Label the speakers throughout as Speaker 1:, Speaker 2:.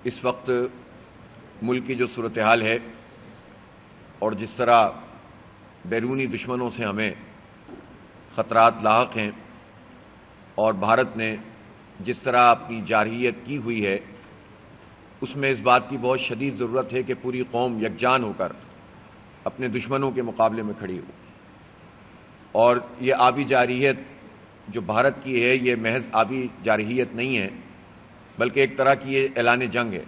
Speaker 1: اس وقت ملک کی جو صورتحال ہے اور جس طرح بیرونی دشمنوں سے ہمیں خطرات لاحق ہیں اور بھارت نے جس طرح اپنی جارحیت کی ہوئی ہے، اس میں اس بات کی بہت شدید ضرورت ہے کہ پوری قوم یکجان ہو کر اپنے دشمنوں کے مقابلے میں کھڑی ہو۔ اور یہ آبی جارحیت جو بھارت کی ہے، یہ محض آبی جارحیت نہیں ہے، بلکہ ایک طرح کی یہ اعلان جنگ ہے۔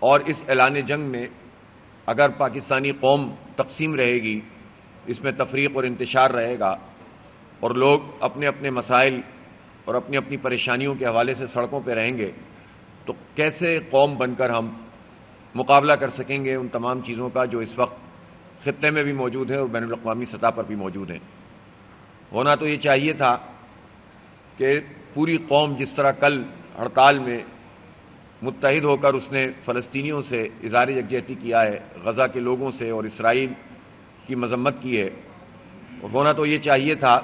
Speaker 1: اور اس اعلان جنگ میں اگر پاکستانی قوم تقسیم رہے گی، اس میں تفریق اور انتشار رہے گا اور لوگ اپنے اپنے مسائل اور اپنی اپنی پریشانیوں کے حوالے سے سڑکوں پہ رہیں گے، تو کیسے قوم بن کر ہم مقابلہ کر سکیں گے ان تمام چیزوں کا جو اس وقت خطے میں بھی موجود ہے اور بین الاقوامی سطح پر بھی موجود ہیں۔ ہونا تو یہ چاہیے تھا کہ پوری قوم جس طرح کل ہڑتال میں متحد ہو کر اس نے فلسطینیوں سے اظہار یکجہتی کیا ہے، غزہ کے لوگوں سے اور اسرائیل کی مذمت کی ہے، ہونا تو یہ چاہیے تھا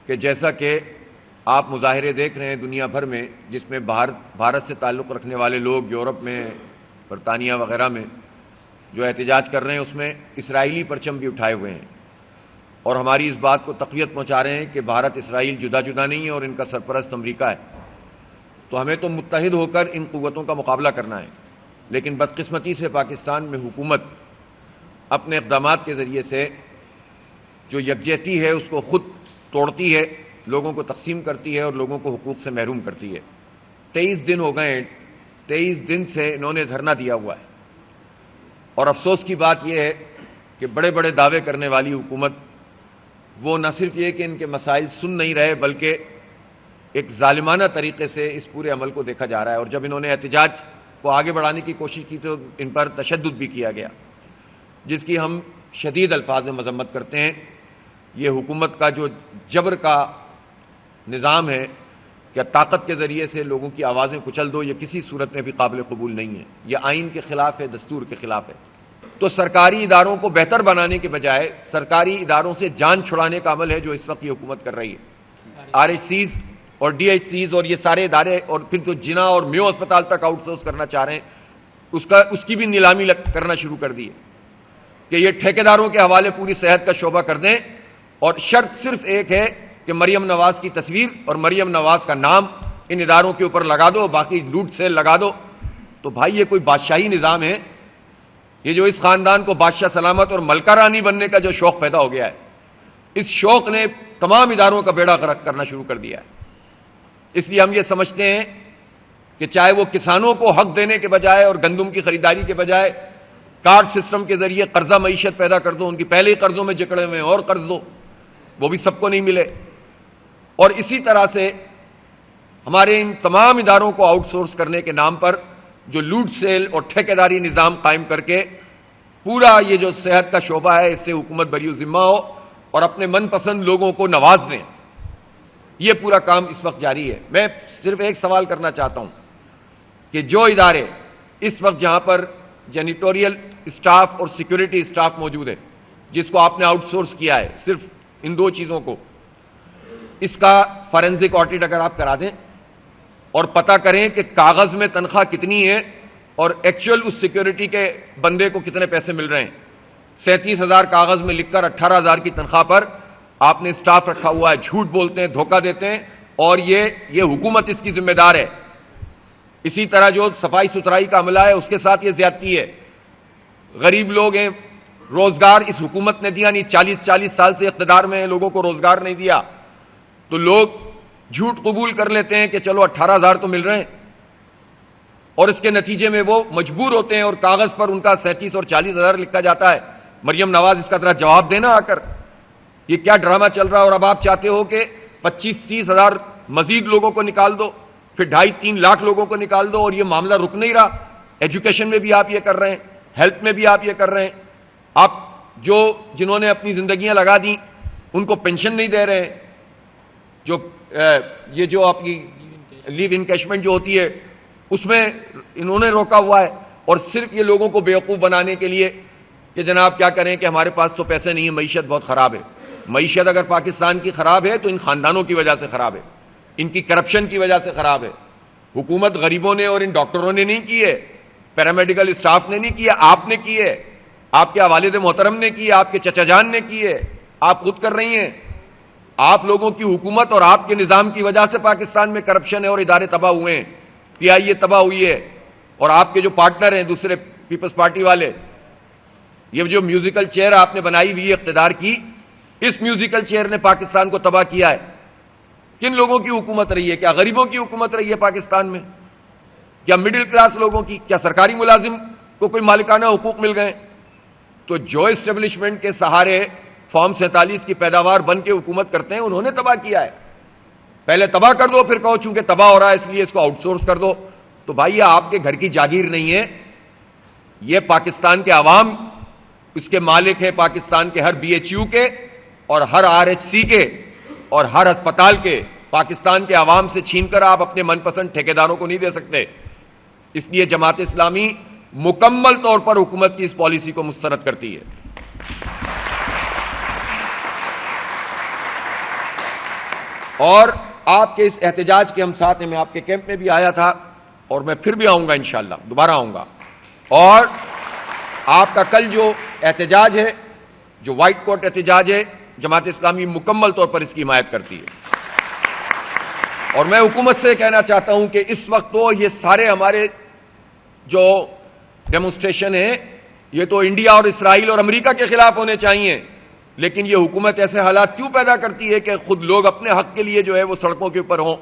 Speaker 1: کہ جیسا کہ آپ مظاہرے دیکھ رہے ہیں دنیا بھر میں، جس میں بھارت سے تعلق رکھنے والے لوگ یورپ میں، برطانیہ وغیرہ میں جو احتجاج کر رہے ہیں، اس میں اسرائیلی پرچم بھی اٹھائے ہوئے ہیں اور ہماری اس بات کو تقویت پہنچا رہے ہیں کہ بھارت اسرائیل جدا جدا نہیں ہے اور ان کا سرپرست امریکہ ہے۔ تو ہمیں تو متحد ہو کر ان قوتوں کا مقابلہ کرنا ہے، لیکن بدقسمتی سے پاکستان میں حکومت اپنے اقدامات کے ذریعے سے جو یکجہتی ہے اس کو خود توڑتی ہے، لوگوں کو تقسیم کرتی ہے اور لوگوں کو حقوق سے محروم کرتی ہے۔ 23 دن ہو گئے ہیں، 23 دن سے انہوں نے دھرنا دیا ہوا ہے، اور افسوس کی بات یہ ہے کہ بڑے بڑے دعوے کرنے والی حکومت وہ نہ صرف یہ کہ ان کے مسائل سن نہیں رہے، بلکہ ایک ظالمانہ طریقے سے اس پورے عمل کو دیکھا جا رہا ہے۔ اور جب انہوں نے احتجاج کو آگے بڑھانے کی کوشش کی تو ان پر تشدد بھی کیا گیا، جس کی ہم شدید الفاظ میں مذمت کرتے ہیں۔ یہ حکومت کا جو جبر کا نظام ہے کہ طاقت کے ذریعے سے لوگوں کی آوازیں کچل دو، یہ کسی صورت میں بھی قابل قبول نہیں ہے، یہ آئین کے خلاف ہے، دستور کے خلاف ہے۔ تو سرکاری اداروں کو بہتر بنانے کے بجائے سرکاری اداروں سے جان چھڑانے کا عمل ہے جو اس وقت یہ حکومت کر رہی ہے۔ RHCs اور DHCs اور یہ سارے ادارے، اور پھر تو جنا اور میو اسپتال تک آؤٹ سورس کرنا چاہ رہے ہیں، اس کی بھی نیلامی کرنا شروع کر دی ہے کہ یہ ٹھیکیداروں کے حوالے پوری صحت کا شعبہ کر دیں، اور شرط صرف ایک ہے کہ مریم نواز کی تصویر اور مریم نواز کا نام ان اداروں کے اوپر لگا دو، باقی لوٹ سیل لگا دو۔ تو بھائی یہ کوئی بادشاہی نظام ہے؟ یہ جو اس خاندان کو بادشاہ سلامت اور ملکہ رانی بننے کا جو شوق پیدا ہو گیا ہے، اس شوق نے تمام اداروں کا بیڑا غرق کرنا شروع کر دیا ہے۔ اس لیے ہم یہ سمجھتے ہیں کہ چاہے وہ کسانوں کو حق دینے کے بجائے اور گندم کی خریداری کے بجائے کارڈ سسٹم کے ذریعے قرضہ معیشت پیدا کر دو، ان کی پہلے ہی قرضوں میں جکڑے ہوئے ہیں اور قرض دو، وہ بھی سب کو نہیں ملے۔ اور اسی طرح سے ہمارے ان تمام اداروں کو آؤٹ سورس کرنے کے نام پر جو لوٹ سیل اور ٹھیکیداری نظام قائم کر کے پورا یہ جو صحت کا شعبہ ہے، اس سے حکومت بری ذمہ ہو اور اپنے من پسند لوگوں کو نواز دیں، یہ پورا کام اس وقت جاری ہے۔ میں صرف ایک سوال کرنا چاہتا ہوں کہ جو ادارے اس وقت جہاں پر جینیٹوریل اسٹاف اور سیکورٹی اسٹاف موجود ہے، جس کو آپ نے آؤٹ سورس کیا ہے صرف ان دو چیزوں کو، اس کا فارنزک آڈٹ اگر آپ کرا دیں اور پتہ کریں کہ کاغذ میں تنخواہ کتنی ہے اور ایکچوئل اس سیکورٹی کے بندے کو کتنے پیسے مل رہے ہیں۔ 37,000 کاغذ میں لکھ کر 18,000 کی تنخواہ پر آپ نے اسٹاف رکھا ہوا ہے، جھوٹ بولتے ہیں، دھوکہ دیتے ہیں، اور یہ حکومت اس کی ذمہ دار ہے۔ اسی طرح جو صفائی ستھرائی کا عملہ ہے، اس کے ساتھ یہ زیادتی ہے۔ غریب لوگ ہیں، روزگار اس حکومت نے دیا نہیں، 40 سال سے اقتدار میں لوگوں کو روزگار نہیں دیا، تو لوگ جھوٹ قبول کر لیتے ہیں کہ چلو 18,000 تو مل رہے ہیں، اور اس کے نتیجے میں وہ مجبور ہوتے ہیں اور کاغذ پر ان کا 37 اور 40,000 لکھا جاتا ہے۔ مریم نواز اس کا ذرا جواب دینا آ کر، یہ کیا ڈرامہ چل رہا ہے؟ اور اب آپ چاہتے ہو کہ 25-30 ہزار مزید لوگوں کو نکال دو، پھر 2.5-3 لاکھ لوگوں کو نکال دو، اور یہ معاملہ رک نہیں رہا۔ ایجوکیشن میں بھی آپ یہ کر رہے ہیں، ہیلتھ میں بھی آپ یہ کر رہے ہیں، آپ جنہوں نے اپنی زندگیاں لگا دیں ان کو پینشن نہیں دے رہے ہیں، یہ جو آپ کی لیو انکیشمنٹ جو ہوتی ہے اس میں انہوں نے روکا ہوا ہے، اور صرف یہ لوگوں کو بیوقوف بنانے کے لیے کہ جناب کیا کریں کہ ہمارے پاس تو پیسے نہیں ہیں، معیشت بہت خراب ہے۔ معیشت اگر پاکستان کی خراب ہے تو ان خاندانوں کی وجہ سے خراب ہے، ان کی کرپشن کی وجہ سے خراب ہے۔ حکومت غریبوں نے اور ان ڈاکٹروں نے نہیں کی ہے, پیرامیڈیکل اسٹاف نے نہیں کیا, آپ نے کی ہے, آپ کے والد محترم نے کی ہے, آپ کے چچا جان نے کی ہے, آپ خود کر رہی ہیں. آپ لوگوں کی حکومت اور آپ کے نظام کی وجہ سے پاکستان میں کرپشن ہے اور ادارے تباہ ہوئے ہیں, پی آئی اے تباہ ہوئی ہے, اور آپ کے جو پارٹنر ہیں دوسرے پیپلز پارٹی والے, یہ جو میوزیکل چیئر آپ نے بنائی ہوئی ہے اقتدار کی, اس میوزیکل چیئر نے پاکستان کو تباہ کیا ہے. کن لوگوں کی حکومت رہی ہے؟ کیا غریبوں کی حکومت رہی ہے پاکستان میں؟ کیا مڈل کلاس لوگوں کی؟ کیا سرکاری ملازم کو کوئی مالکانہ حقوق مل گئے؟ تو جو اسٹیبلشمنٹ کے سہارے فارم 47 کی پیداوار بن کے حکومت کرتے ہیں, انہوں نے تباہ کیا ہے. پہلے تباہ کر دو, پھر کہو چونکہ تباہ ہو رہا ہے اس لیے اس کو آؤٹ سورس کر دو. تو بھائی یہ آپ کے گھر کی جاگیر نہیں ہے, یہ پاکستان کے عوام اس کے مالک ہے, پاکستان کے ہر بی ایچ یو کے اور ہر آر ایچ سی کے اور ہر ہسپتال کے, پاکستان کے عوام سے چھین کر آپ اپنے من پسند ٹھیکیداروں کو نہیں دے سکتے. اس لیے جماعت اسلامی مکمل طور پر حکومت کی اس پالیسی کو مسترد کرتی ہے. اور آپ کے اس احتجاج کے ہم ساتھ ہیں, میں آپ کے کیمپ میں بھی آیا تھا اور میں پھر بھی آؤں گا انشاءاللہ, دوبارہ آؤں گا. اور آپ کا کل جو احتجاج ہے, جو وائٹ کوٹ احتجاج ہے, جماعت اسلامی مکمل طور پر اس کی حمایت کرتی ہے. اور میں حکومت سے کہنا چاہتا ہوں کہ اس وقت تو یہ سارے ہمارے جو ڈیمونسٹریشن ہیں یہ تو انڈیا اور اسرائیل اور امریکہ کے خلاف ہونے چاہیے, لیکن یہ حکومت ایسے حالات کیوں پیدا کرتی ہے کہ خود لوگ اپنے حق کے لیے جو ہے وہ سڑکوں کے اوپر ہوں.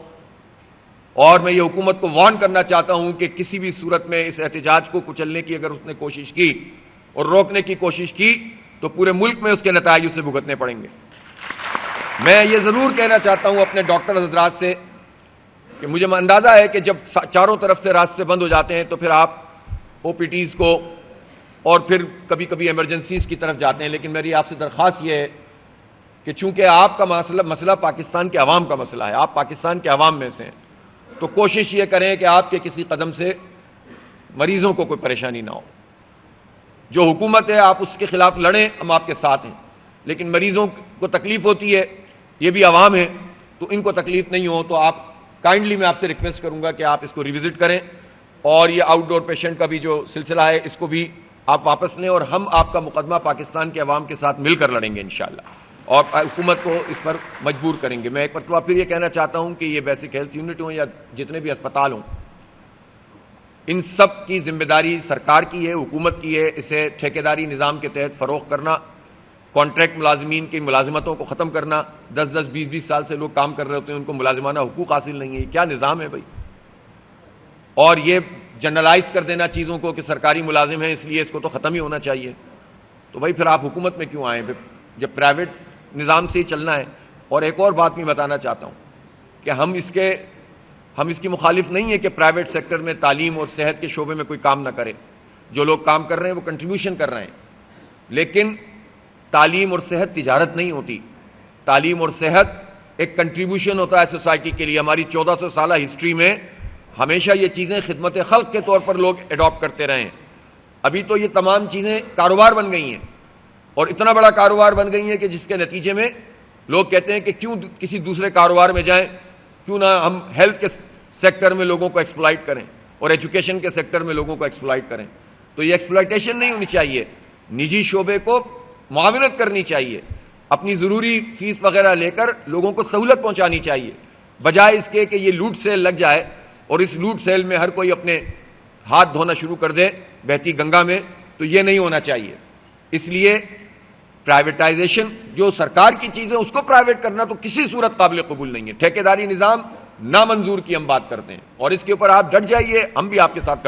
Speaker 1: اور میں یہ حکومت کو وارن کرنا چاہتا ہوں کہ کسی بھی صورت میں اس احتجاج کو کچلنے کی اگر اس نے کوشش کی اور روکنے کی کوشش کی تو پورے ملک میں اس کے نتائج اسے بھگتنے پڑیں گے. میں یہ ضرور کہنا چاہتا ہوں اپنے ڈاکٹر حضرات سے کہ مجھے اندازہ ہے کہ جب چاروں طرف سے راستے بند ہو جاتے ہیں تو پھر آپ او پی ٹیز کو اور پھر کبھی کبھی ایمرجنسیز کی طرف جاتے ہیں, لیکن میری آپ سے درخواست یہ ہے کہ چونکہ آپ کا مسئلہ پاکستان کے عوام کا مسئلہ ہے, آپ پاکستان کے عوام میں سے ہیں, تو کوشش یہ کریں کہ آپ کے کسی قدم سے مریضوں کو کوئی پریشانی نہ ہو. جو حکومت ہے آپ اس کے خلاف لڑیں, ہم آپ کے ساتھ ہیں, لیکن مریضوں کو تکلیف ہوتی ہے, یہ بھی عوام ہے, تو ان کو تکلیف نہیں ہو. تو آپ کائنڈلی میں آپ سے ریکویسٹ کروں گا کہ آپ اس کو ریوزٹ کریں, اور یہ آؤٹ ڈور پیشنٹ کا بھی جو سلسلہ ہے اس کو بھی آپ واپس لیں, اور ہم آپ کا مقدمہ پاکستان کے عوام کے ساتھ مل کر لڑیں گے انشاءاللہ, اور حکومت کو اس پر مجبور کریں گے. میں ایک مرتبہ پھر یہ کہنا چاہتا ہوں کہ یہ بیسک ہیلتھ یونٹ ہوں یا جتنے بھی اسپتال ہوں, ان سب کی ذمہ داری سرکار کی ہے, حکومت کی ہے. اسے ٹھیکیداری نظام کے تحت فروغ کرنا, کانٹریکٹ ملازمین کی ملازمتوں کو ختم کرنا. 10-10 20-20 سال سے لوگ کام کر رہے ہوتے ہیں, ان کو ملازمانہ حقوق حاصل نہیں ہے. یہ کیا نظام ہے بھائی؟ اور یہ جنرلائز کر دینا چیزوں کو کہ سرکاری ملازم ہیں اس لیے اس کو تو ختم ہی ہونا چاہیے. تو بھائی پھر آپ حکومت میں کیوں آئیں جب پرائیویٹ نظام سے ہی چلنا ہے؟ اور ایک اور بات میں بتانا چاہتا ہوں کہ ہم اس کی مخالف نہیں ہے کہ پرائیویٹ سیکٹر میں تعلیم اور صحت کے شعبے میں کوئی کام نہ کرے. جو لوگ کام کر رہے ہیں وہ کنٹریبیوشن کر رہے ہیں, لیکن تعلیم اور صحت تجارت نہیں ہوتی. تعلیم اور صحت ایک کنٹریبیوشن ہوتا ہے سوسائٹی کے لیے. ہماری 1400 سالہ ہسٹری میں ہمیشہ یہ چیزیں خدمت خلق کے طور پر لوگ اڈاپٹ کرتے رہے ہیں. ابھی تو یہ تمام چیزیں کاروبار بن گئی ہیں, اور اتنا بڑا کاروبار بن گئی ہیں کہ جس کے نتیجے میں لوگ کہتے ہیں کہ کیوں کسی دوسرے کاروبار میں جائیں, کیوں نہ ہم ہیلتھ کے سیکٹر میں لوگوں کو ایکسپلائٹ کریں اور ایجوکیشن کے سیکٹر میں لوگوں کو ایکسپلائٹ کریں. تو یہ ایکسپلائٹیشن نہیں ہونی چاہیے, نجی شعبے کو معاونت کرنی چاہیے, اپنی ضروری فیس وغیرہ لے کر لوگوں کو سہولت پہنچانی چاہیے, بجائے اس کے کہ یہ لوٹ سیل لگ جائے اور اس لوٹ سیل میں ہر کوئی اپنے ہاتھ دھونا شروع کر دے بہتی گنگا میں. تو یہ نہیں ہونا چاہیے. اس لیے پرائیویٹائزیشن, جو سرکار کی چیزیں اس کو پرائیویٹ کرنا تو کسی صورت قابل قبول نہیں ہے. ٹھیکیداری نظام نامنظور کی ہم بات کرتے ہیں, اور اس کے اوپر آپ ڈٹ جائیے, ہم بھی آپ کے ساتھ کھڑے